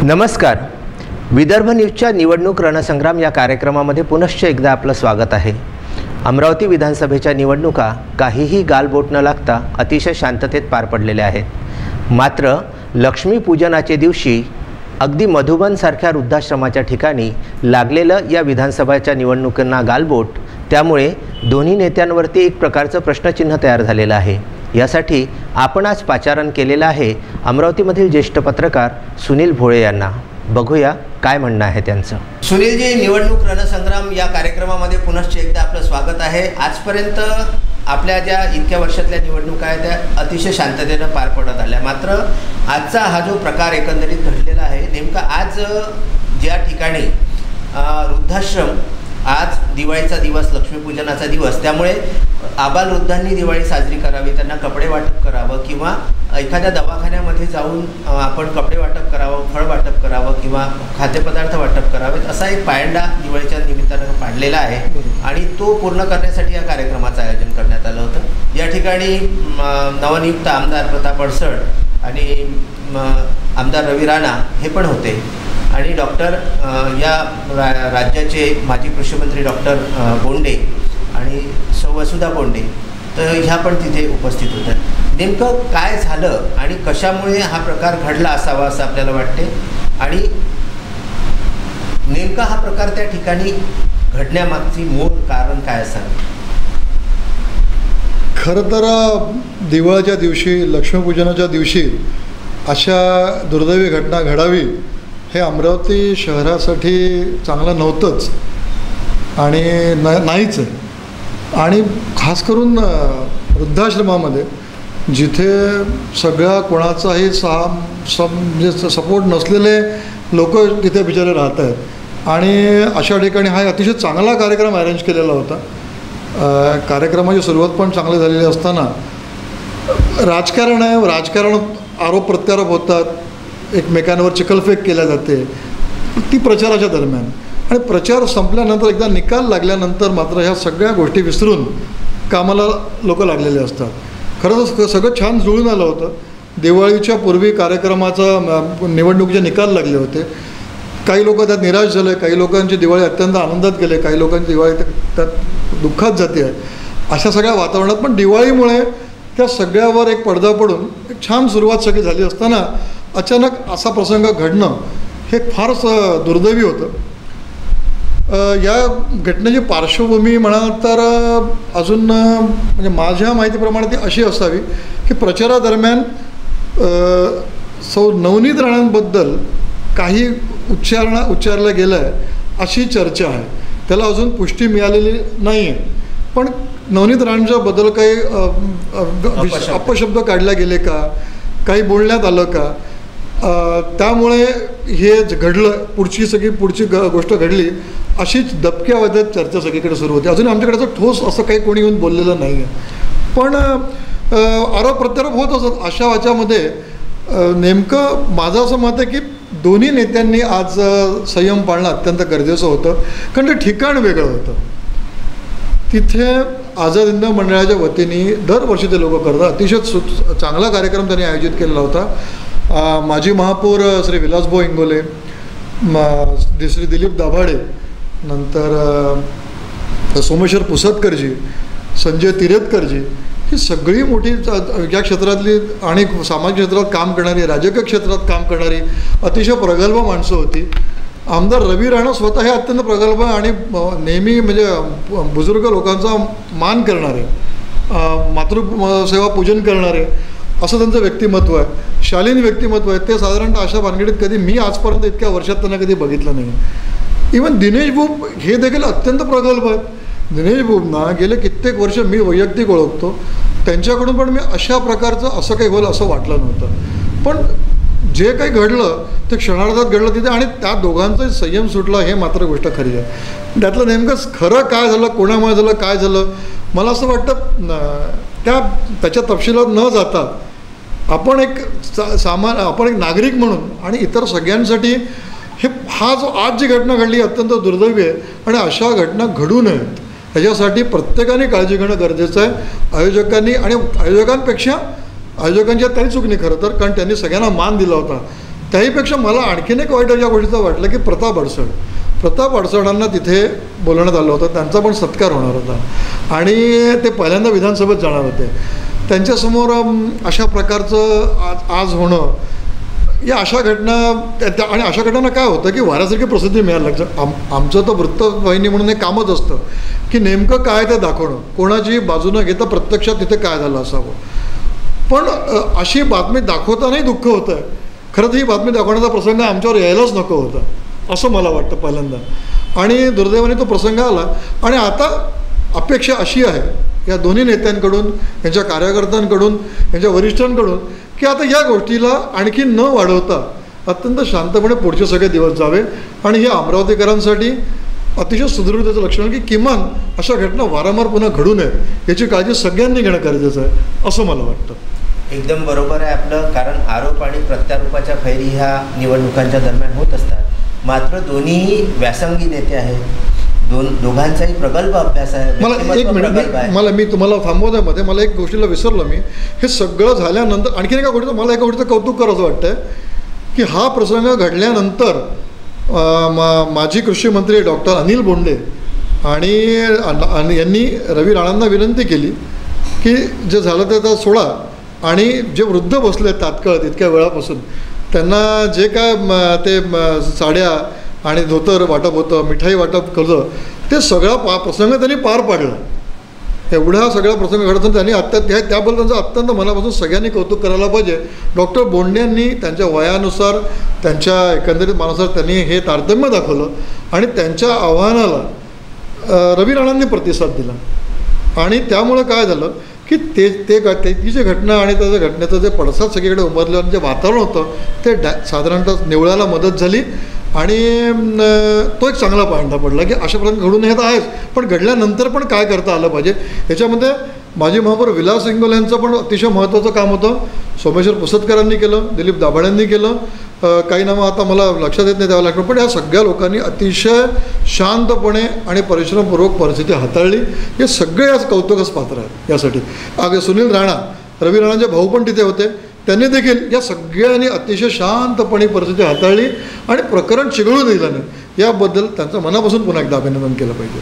नमस्कार. विदर्भ न्यूजच्या निवडणूक रणसंग्राम या कार्यक्रमामध्ये पुनश्च एकदा आपलं स्वागत आहे. अमरावती विधानसभेच्या निवडणुका काहीही गालबोट न लागता अतिशय शांततेत पार पडलेल्या आहेत. मात्र लक्ष्मीपूजनाच्या दिवशी अगदी मधुबनसारख्या वृद्धाश्रमाच्या ठिकाणी लागलेलं या विधानसभेच्या निवडणुकांना गालबोट, त्यामुळे दोन्ही नेत्यांवरती एक प्रकारचं प्रश्नचिन्ह तयार झालेलं आहे. यासाठी आपण आज पाचारण केलेलं आहे अमरावतीमधील ज्येष्ठ पत्रकार सुनील भोळे यांना. बघूया काय म्हणणं आहे त्यांचं. सुनीलजी, निवडणूक रणसंग्राम या कार्यक्रमामध्ये पुनश्च एकदा आपलं स्वागत आहे. आजपर्यंत आपल्या ज्या इतक्या वर्षातल्या निवडणुका आहेत त्या अतिशय शांततेनं पार पडत आल्या. मात्र आजचा हा जो प्रकार एकंदरीत घडलेला आहे, नेमका आज ज्या ठिकाणी वृद्धाश्रम, आज दिवाळीचा दिवस, लक्ष्मीपूजनाचा दिवस, त्यामुळे आबालवृद्धांनी दिवाळी साजरी करावी, त्यांना कपडे वाटप करावं किंवा एखाद्या दवाखान्यामध्ये जाऊन आपण कपडे वाटप करावं, फळ वाटप करावं किंवा खाद्यपदार्थ वाटप करावेत, असा एक पायंडा दिवाळीच्या निमित्तानं पाडलेला आहे आणि तो पूर्ण करण्यासाठी या कार्यक्रमाचं आयोजन करण्यात आलं होतं. या ठिकाणी नवनियुक्त आमदार प्रताप अडसड आणि आमदार रवी राणा हे पण होते आणि डॉक्टर या राज्याचे माजी कृषीमंत्री डॉक्टर बोंडे आणि वसुधा बोंडे, तर ह्या पण तिथे उपस्थित होत्या. नेमकं काय झालं आणि कशामुळे हा प्रकार घडला असावा असं आपल्याला वाटते आणि नेमका हा प्रकार त्या ठिकाणी घडण्यामागची मूळ कारण काय असावे? खरं तर दिवाळीच्या दिवशी, लक्ष्मीपूजनाच्या दिवशी अशा दुर्दैवी घटना घडावी हे अमरावती शहरासाठी चांगलं नव्हतंच आणि नाहीच आहे. आणि खास करून वृद्धाश्रमामध्ये जिथे सगळ्या कोणाचाही म्हणजे सपोर्ट नसलेले लोक तिथे बिचारे राहत आहेत आणि अशा ठिकाणी हा अतिशय चांगला कार्यक्रम अरेंज केलेला होता. कार्यक्रमाची सुरुवात पण चांगली झालेली असताना राजकारण आहे, राजकारण आरोप प्रत्यारोप होतात, एकमेकांवर चिखलफेक केल्या जाते ती प्रचाराच्या दरम्यान, आणि प्रचार संपल्यानंतर एकदा निकाल लागल्यानंतर मात्र ह्या सगळ्या गोष्टी विसरून कामाला लोक लागलेले असतात. खरं तर सगळं छान जुळून आलं होतं. दिवाळीच्या पूर्वी कार्यक्रमाचा निवडणुकीचे निकाल लागले होते. काही लोक त्यात निराश झाले, काही लोकांची दिवाळी अत्यंत आनंदात गेले, काही लोकांची दिवाळी त्यात दुःखात जाते आहे. अशा सगळ्या वातावरणात पण दिवाळीमुळे त्या सगळ्यावर एक पडदा पडून एक छान सुरुवात सगळी झाली असताना अचानक असा प्रसंग घडणं हे फारच दुर्दैवी होतं. या घटनेची पार्श्वभूमी म्हणाल तर अजून म्हणजे माझ्या माहितीप्रमाणे ती अशी असावी की प्रचारादरम्यान नवनीत राणांबद्दल काही उच्चारलं गेलं आहे अशी चर्चा आहे. त्याला अजून पुष्टी मिळालेली नाही आहे, पण नवनीत राणांच्याबद्दल काही अपशब्द काढले गेले का, काही बोलण्यात आलं का, त्यामुळे हे घडलं, पुढची गोष्ट घडली अशीच दबक्या वादात चर्चा सगळीकडे सुरू होती. अजून आमच्याकडे असं ठोस असं काही कोणी येऊन बोललेलं नाही आहे, पण आरोप प्रत्यारोप होत असत. अशा वाच्यामध्ये नेमकं माझं असं मत आहे की दोन्ही नेत्यांनी आज संयम पाळणं अत्यंत गरजेचं होतं, कारण ते ठिकाण वेगळं होतं. तिथे आझाद हिंद मंडळाच्या वतीने दरवर्षी ते लोक करतात. अतिशय चांगला कार्यक्रम त्यांनी आयोजित केलेला होता. माजी महापौर श्री विलासभाऊ इंगोले, श्री दिलीप दाभाडे, नंतर सोमेश्वर पुसदकरजी, संजय तिरेतकरजी, ही सगळी मोठी या क्षेत्रातली आणि सामाजिक क्षेत्रात काम करणारी, राजकीय क्षेत्रात काम करणारी अतिशय प्रगल्भ माणसं होती. आमदार रवी राणा स्वतः हे अत्यंत प्रगल्भ आणि नेहमी म्हणजे बुजुर्ग लोकांचा मान करणारे, मातृसेवा पूजन करणारे असं त्यांचं व्यक्तिमत्व आहे. शालीन व्यक्तिमत्व आहे. ते साधारणतः अशा भानगडीत कधी मी आजपर्यंत इतक्या वर्षात त्यांना कधी बघितलं नाही. इवन दिनेश भाऊ हे देखील अत्यंत प्रगल्भ आहेत. दिनेश भाऊंना गेले कित्येक वर्ष मी वैयक्तिक ओळखतो. त्यांच्याकडून पण मी अशा प्रकारचं असं काही होईल असं वाटलं नव्हतं. पण जे काही घडलं ते क्षणार्धात घडलं तिथे, आणि त्या दोघांचाही संयम सुटला हे मात्र गोष्ट खरी आहे. त्यातलं नेमकं खरं काय झालं, कोणामुळे झालं, काय झालं, मला असं वाटतं त्याच्या तपशिलात न जाता आपण एक आपण एक नागरिक म्हणून आणि इतर सगळ्यांसाठी हा जो आज जी घटना घडली अत्यंत दुर्दैवी आहे आणि अशा घटना घडू नयेत ह्याच्यासाठी प्रत्येकाने काळजी घेणं गरजेचं आहे. आयोजकांनी आणि आयोजकांपेक्षा आयोजकांच्या तरी चूक नाही खरं तर, कारण त्यांनी सगळ्यांना मान दिला होता. त्याहीपेक्षा मला आणखीन एक वाईट या गोष्टीचं वाटलं की प्रताप अडसडांना तिथे बोलवण्यात आलं होतं, त्यांचा पण सत्कार होणार होता आणि ते पहिल्यांदा विधानसभेत जाणार होते. त्यांच्यासमोर अशा प्रकारचं आज होणं, या अशा घटना आणि अशा घटना काय होतं की वाऱ्यासारखी प्रसिद्धी मिळायला लागतं. आमचं तर वृत्तवाहिनी म्हणून एक कामच असतं की नेमकं काय ते दाखवणं, कोणाची बाजू न घेता प्रत्यक्षात तिथे काय झालं असावं. पण अशी बातमी दाखवतानाही दुःख होतं आहे. खरं तर ही बातमी दाखवण्याचा प्रसंग आमच्यावर यायलाच नको होता असं मला वाटतं पहिल्यांदा, आणि दुर्दैवाने तो प्रसंग आला. आणि आता अपेक्षा अशी आहे या दोन्ही नेत्यांकडून, यांच्या कार्यकर्त्यांकडून, यांच्या वरिष्ठांकडून की आता या गोष्टीला आणखी न वाढवता अत्यंत शांतपणे पुढचे सगळे दिवस जावे आणि हे अमरावतीकरांसाठी अतिशय सुदृढतेचं लक्षण की किमान अशा घटना वारंवार पुन्हा घडू नयेत याची काळजी सगळ्यांनी घेणं गरजेचं आहे असं मला वाटतं. एकदम बरोबर आहे आपलं, कारण आरोप आणि प्रत्यारोपाच्या फैरी ह्या निवडणुकांच्या दरम्यान होत असतात. मात्र दोन्हीही व्यासंगी नेते आहेत, दोघांचाही प्रगल्भ अभ्यास आहे. मला एक मिनिट, मी तुम्हाला थांबवण्यामध्ये मला एक गोष्टीला विसरलो. मी हे सगळं झाल्यानंतर आणखीन एका गोष्टीचं मला एका गोष्टीचं कौतुक करावं वाटतं की हा प्रसंग घडल्यानंतर माजी कृषी मंत्री डॉक्टर अनिल बोंडे आणि यांनी रवी राणांना विनंती केली की जे झालं ते आता सोडा आणि जे वृद्ध बसले तात्काळ इतक्या वेळापासून त्यांना जे काय ते साड्या आणि धोतर वाटप होतं, मिठाई वाटप केलं, ते सगळा प्रसंग त्यांनी पार पाडला. एवढा सगळा प्रसंग घडत त्यांनी त्याबद्दल त्यांचं अत्यंत मनापासून सगळ्यांनी कौतुक करायला पाहिजे. डॉक्टर बोंडेंनी त्यांच्या वयानुसार, त्यांच्या एकंदरीत मानुसार त्यांनी हे तारतम्य दाखवलं आणि त्यांच्या आव्हानाला रवी राणांनी प्रतिसाद दिला आणि त्यामुळं काय झालं की ती जी घटना आणि त्याच्या घटनेचं जे पडसाद सगळीकडे उमरलं जे वातावरण होतं ते साधारणतः निवळायला मदत झाली आणि तो एक चांगला पॉईंट पडला की अशा प्रकारे घडून हे तर आहेच, पण घडल्यानंतर पण काय करता आलं पाहिजे. याच्यामध्ये माजी महापौर विलास इंगोल यांचं पण अतिशय महत्त्वाचं काम होतं. सोमेश्वर पुसदकरांनी केलं, दिलीप दाभाड्यांनी केलं, काही नावं आता मला लक्षात येत नाही द्यावं लागतं, पण या सगळ्या लोकांनी अतिशय शांतपणे आणि परिश्रमपूर्वक परिस्थिती हाताळली. हे सगळे आज कौतुकास पात्र आहेत यासाठी. अगदी सुनील राणा, रवी राणाचे भाऊ पण तिथे होते, त्यांनी देखील या सगळ्यांनी अतिशय शांतपणे परिस्थिती हाताळली आणि प्रकरण चिघळू दिलं नाही. याबद्दल त्यांचं मनापासून पुन्हा एकदा अभिनंदन केलं पाहिजे.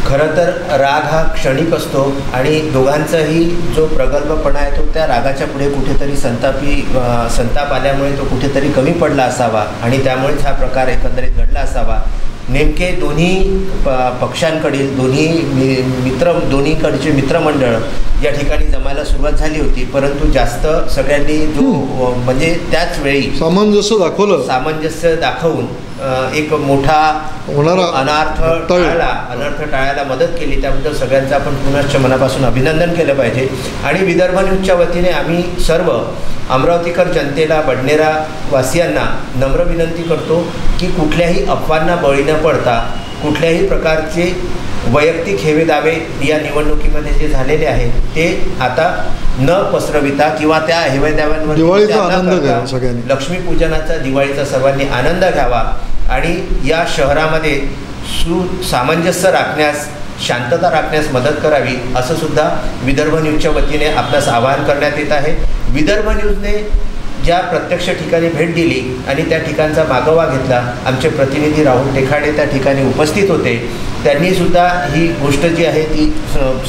खरं तर राग हा क्षणिक असतो आणि दोघांचाही जो प्रगल्भपणा आहे तो त्या रागाच्या पुढे कुठेतरी संताप आल्यामुळे तो कुठेतरी कमी पडला असावा आणि त्यामुळेच हा प्रकार एकंदरीत घडला असावा. नेमके दोन्ही पक्षांकडील दोन्हीकडचे मित्रमंडळ या ठिकाणी जमायला सुरुवात झाली होती, परंतु जास्त सगळ्यांनी म्हणजे त्याच वेळी सामंजस्य दाखवून एक मोठा अनर्थ टाळायला मदत केली. त्याबद्दल सगळ्यांचं आपण पुनश्च मनापासून अभिनंदन केलं पाहिजे. आणि विदर्भ न्यूजच्या वतीने आम्ही सर्व अमरावतीकर जनतेला, बडनेरा वासियांना नम्र विनंती करतो की कुठल्याही अफवांना बळी न पडता कुठल्याही प्रकारचे वैयक्तिक हेवेदावे या निवडणुकीमध्ये जे झालेले आहेत ते आता न पसरविता किंवा त्या हेवेदाव्यांवर लक्ष्मीपूजनाचा, दिवाळीचा सर्वांनी आनंद घ्यावा आणि या शहरामध्ये सुसामंजस्य राखण्यास, शांतता राखण्यास मदत करावी असं सुद्धा विदर्भ न्यूजच्या वतीने आपल्यास आवाहन करण्यात येत आहे. विदर्भ न्यूजने ज्या प्रत्यक्ष ठिकाणी भेट दिली आणि त्या ठिकाणचा मागोवा घेतला, आमचे प्रतिनिधी राहुल टेखाडे त्या ठिकाणी उपस्थित होते. त्यांनीसुद्धा ही गोष्ट जी आहे ती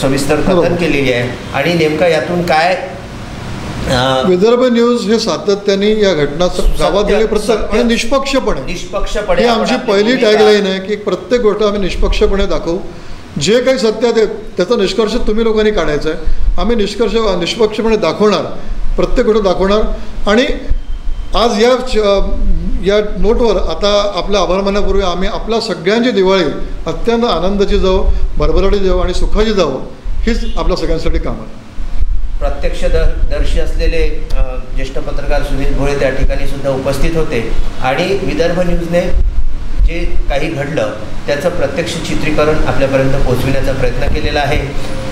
सविस्तर कथन केलेली आहे आणि नेमका यातून काय विदर्भ न्यूज हे सातत्याने या घटना गावात आणि निष्पक्षपणे ही आमची पहिली टॅगलाईन आहे की प्रत्येक गोष्ट आम्ही निष्पक्षपणे दाखवू. जे काही सत्य आहे त्याचा निष्कर्ष तुम्ही लोकांनी काढायचा आहे. आम्ही निष्पक्षपणे दाखवणार, प्रत्येक गोष्ट दाखवणार. आणि आज या नोटवर आता आपल्या आभार मानण्यापूर्वी आम्ही आपल्या सगळ्यांची दिवाळी अत्यंत आनंदाची जावो, भरभराटी जावो आणि सुखाची जावो हीच आपल्या सगळ्यांसाठी काम आहे. प्रत्यक्षदर्शी असलेले ज्येष्ठ पत्रकार सुनील भोळे त्या ठिकाणी सुद्धा उपस्थित होते आणि विदर्भ न्यूजने जे काही घडलं त्याचं प्रत्यक्ष चित्रीकरण आपल्यापर्यंत पोहोचविण्याचा प्रयत्न केलेला आहे.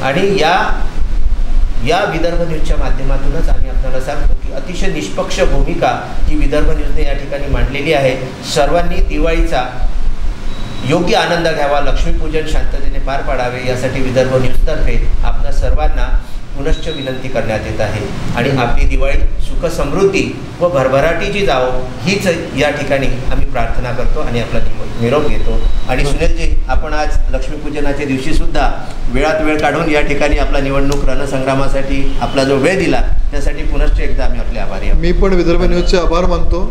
आणि या विदर्भ न्यूजच्या माध्यमातूनच आम्ही आपल्याला सांगतो की अतिशय निष्पक्ष भूमिका ही विदर्भ न्यूजने या ठिकाणी मांडलेली आहे. सर्वांनी दिवाळीचा योग्य आनंद घ्यावा, लक्ष्मीपूजन शांततेने पार पाडावे यासाठी विदर्भ न्यूजतर्फे आपल्या सर्वांना पुनश्च विनंती करण्यात येत आहे आणि आपली दिवाळी सुख समृद्धी व भरभराटीची जावो हीच या ठिकाणी आम्ही प्रार्थना करतो आणि आपला निरोप घेतो. आणि सुनीलजी, आपण आज लक्ष्मीपूजनाच्या दिवशी सुद्धा वेळात वेळ काढून या ठिकाणी आपला निवडणूक रणसंग्रामासाठी आपला जो वेळ दिला त्यासाठी पुनश्च एकदा आम्ही आपले आभारी आहोत. मी पण विदर्भ न्यूजचे आभार मानतो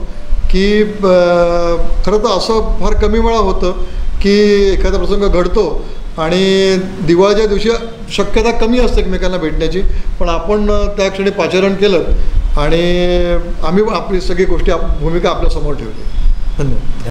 की खरं तर असं फार कमी वेळा होतं की एखादा प्रसंग घडतो आणि दिवाळीच्या दिवशी शक्यता कमी असते एकमेकांना भेटण्याची, पण आपण त्या क्षणी पाचारण केलं आणि आम्ही आपली सगळी गोष्टी भूमिका आपल्यासमोर ठेवली. धन्यवाद.